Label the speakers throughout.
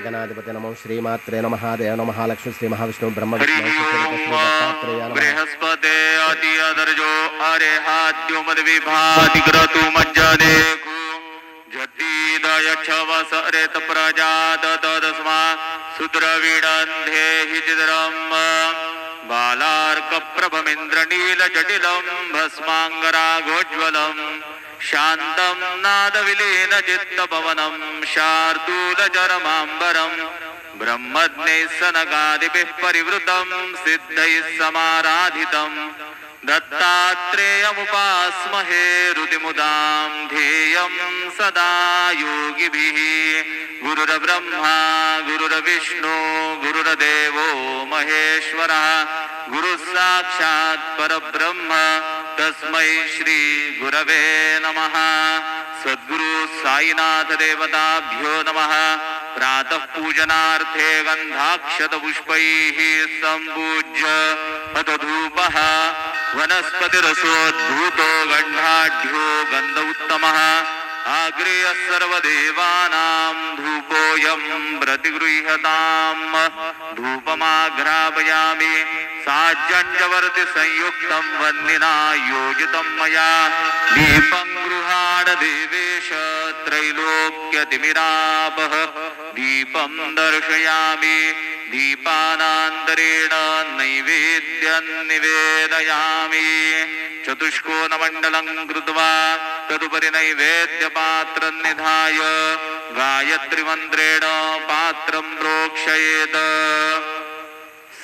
Speaker 1: गणाधिपते नमो श्रीमात्रे नमः देव नमः लक्ष्मी श्री महाविष्णु ब्रह्म
Speaker 2: बृहस्पते अति अदर्जो अरेहात्यो मद विभाति क्रतु मज्जदे जतीदयच्छवस रेत प्रजात तदस्मा सुद्रविडन्धे हि चिद्रम् बालार्कप्रभमिन्द्रनील जटिलं भस्माङ्गरागोज्ज्वलम् शान्तं नादविलीन चित्तपवनं शार्दूलचरमाम्बरम् ब्रह्मज्ञैः सनकादिभिः परिवृतं सिद्धैः समाराधितं दत्तात्रेयमुपास्महे हृदिमुदां ध्येयं सदा योगिभिः गुरुर्ब्रह्मा गुरुर्विष्णु गुरुर्देवो महेश्वरः गुरुः साक्षात् परब्रह्म तस्मै श्री गुरवे नमः। सद्गुरु साईनाथ देवताभ्यो नमः। प्रातः पूजनार्थे गन्धाक्षतपुष्पैः सम्पूज्य अथ धूपः वनस्पतिरसोद्भूतो गन्धाढ्यो गन्ध उत्तमः आग्रेयः सर्वदेवानां धूपोऽयं प्रतिगृह्यताम् धूपमाघ्रापयामि साज्जन्यवर्ति संयुक्तं वह्निना योजितं मया दीपं गृहाण देवेश त्रैलोक्यतिमिरापः दीपं दर्शयामि दीपानान्तरेण नैवेद्यं निवेदयामि चतुष्कोणमण्डलं कृत्वा तदुपरि नैवेद्यपात्रं निधाय गायत्रीमन्त्रेण पात्रं प्रोक्षयेत्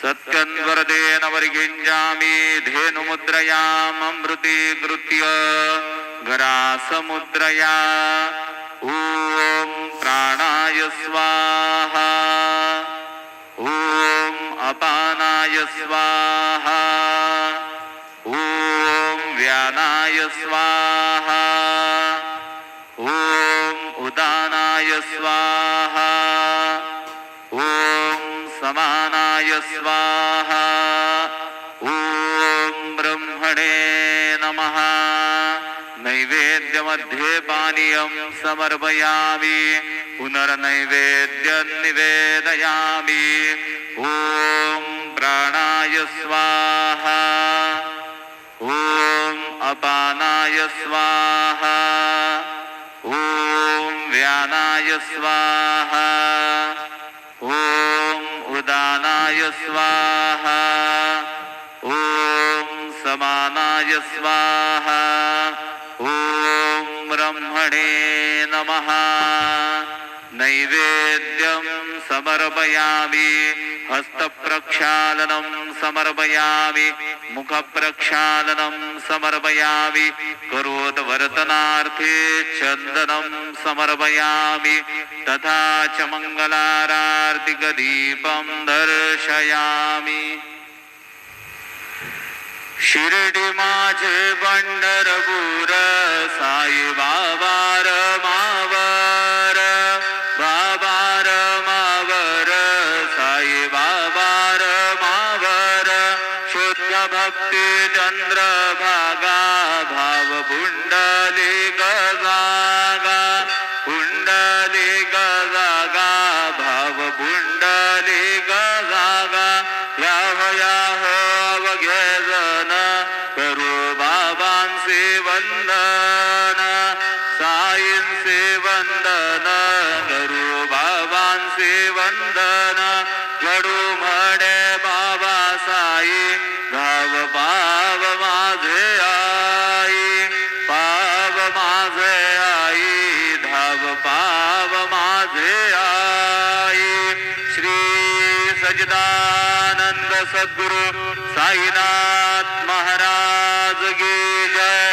Speaker 2: सत्यन्वरदेन परिगिञ्जामि धेनुमुद्रयाममृतीकृत्य गरासमुद्रया ॐ प्राणाय स्वाहा ॐ अपानाय स्वाहा ॐ व्यानाय स्वाहा ॐ उदानाय स्वाहा ॐ समानाय स्वाहा ॐ ब्रह्मणे नमः। नैवेद्यमध्ये पानीयं समर्पयामि पुनर्नैवेद्यं निवेदयामि ॐ प्राणाय स्वाहा ॐ अपानाय स्वाहा ॐ व्यानाय स्वाहा ॐ उदानाय स्वाहा ॐ समानाय स्वाहा ॐ ब्रह्मणे नमः। नैवेद्यं समर्पयामि हस्तप्रक्षालनं समर्पयामि मुखप्रक्षालनं समर्पयामि करोदवर्तनार्थे चन्दनं समर्पयामि तथा च मङ्गलारार्तिकदीपं दर्शयामि। शिर्डी माझे पंढरपूर साई बाबार मावर बाबार मावर साई बाबार मावर शुद्ध भक्ती चंद्रभागा भाव पुंडलिक जागा पुंडलिक जागा भाव पुंडलिक जागा याहो याहो अवघे करो बाबांचे वंदन साईंचे वंदन करो बाबांचे वंदन घडू म्हणे बाबा साई गाव पाव माझे आई पाव माझे आई धाव पाव माझे आई। श्री सच्चिदानंद सद्गुरु साईनाथ महाराज की जय।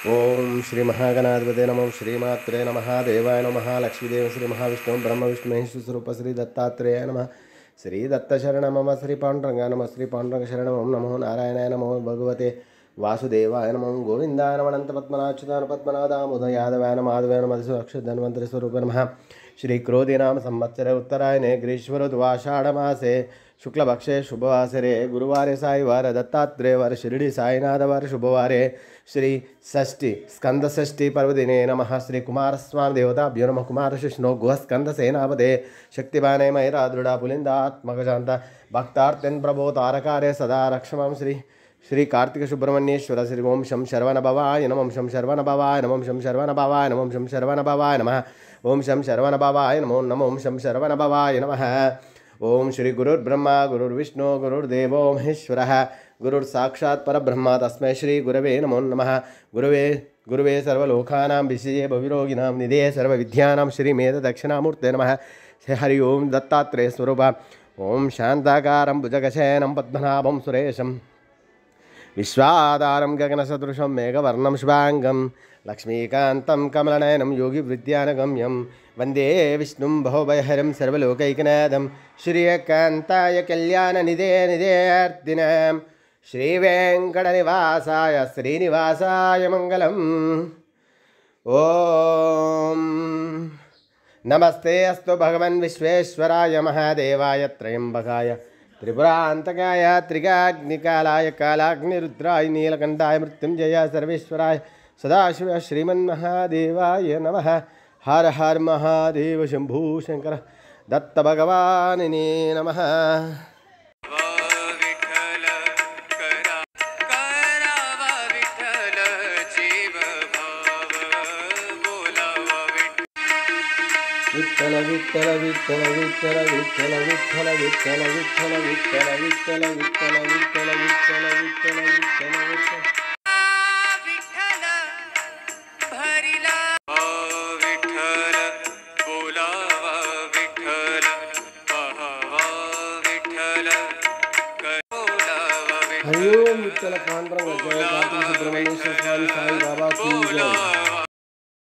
Speaker 1: ओम श्री महागणाधिपते नमः श्रीमात्रे नमः देवाय नमः लक्ष्मीदेव श्री महाविष्णु ब्रह्म विष्णु महेश स्वरूप श्री दत्तात्रेय नमः श्री दत्तशरण मम श्री पांडुरंग नमः श्री पांडुरंग शरण ओम नमो नारायणाय नमो भगवते वासुदेवाय नमो गोविंदाय नमः अनंत पद्मनाभच्युताय पद्मनादामोदय यादवाय नमः माधवाय नमः अक्षर धन्वंतरि स्वरूप नमः श्री क्रोधी नाम संवत्सरे उत्तरायणे ग्रीष्मर द्वाषाढ़मासे शुक्लपक्षे शुभवासरे गुरुवारे साईवार दत्तात्रेयवार शिरडी साईनाथवार शुभवारे श्री षष्ठी स्कंद षष्ठी पर्वदिने नमः श्री कुमारस्वामी देवताभ्यो नमः कुमार शिष्णो गुहस्कंद सेनापते शक्तिवाने मयरा दृढ़ा पुलिंदात्मक शांता भक्तार्त्यन प्रभो तारकारे सदा रक्षमां श्री कार्तिक सुब्रह्मण्येश्वर श्री ओम शम शरवण भवाय नमः शम शरवण भवाय नमः शम शरवण भवाय नमः शम शरवण भवाय नमः ओम शम शरवण भवाय नमो नमः ओम शम शरवण भवाय नमः ओम श्री गुरुर्ब्रह्मा गुरुर्विष्णु गुरुर्देवो महेश्वरः गुरुर्साक्षात् परब्रह्म तस्मै श्री गुरवे नमो नमः गुरवे सर्वलोकानां विषये भविरोगिणां निधये सर्वविद्यानां श्री मेध दक्षिणामूर्ते नमः हरि ओम दत्तात्रेय स्वरूप ओम शांताकारं भुजगशयनं पद्मनाभं सुरेशं विश्वाधारं गगनसदृशं मेघवर्णं शुभांगं लक्ष्मीकान्तं कमलनयनं योगिवृद्यानगम्यं वन्दे विष्णुं भवभयहरं सर्वलोकैकनाथं श्रीकान्ताय कल्याणनिधेर्थिनां श्रीवेङ्कटनिवासाय श्रीनिवासाय मङ्गलम् ॐ नमस्ते अस्तु भगवन् विश्वेश्वराय महादेवाय त्र्यम्बकाय त्रिपुरान्तकाय त्रिकाग्निकालाय कालाग्निरुद्राय नीलकण्ठाय मृत्युञ्जयाय सर्वेश्वराय सदाशिव श्रीमन्महादेवाय नमः हर हर महादेव शंभू शंकर दत्त भगवानिने नमः विठ्ठल विठ्ठल विठ्ठल विठ्ठल विठ्ठल विठ्ठल विठ्ठल विठ्ठल विठ्ठल विठ्ठल विठ्ठल विठ्ठल विठ्ठल विठ्ठल विठ्ठल हरिओम विठ्ठल पांडुरंग जय कार्तिक सुब्रह्मण्येश्वर स्वामी साई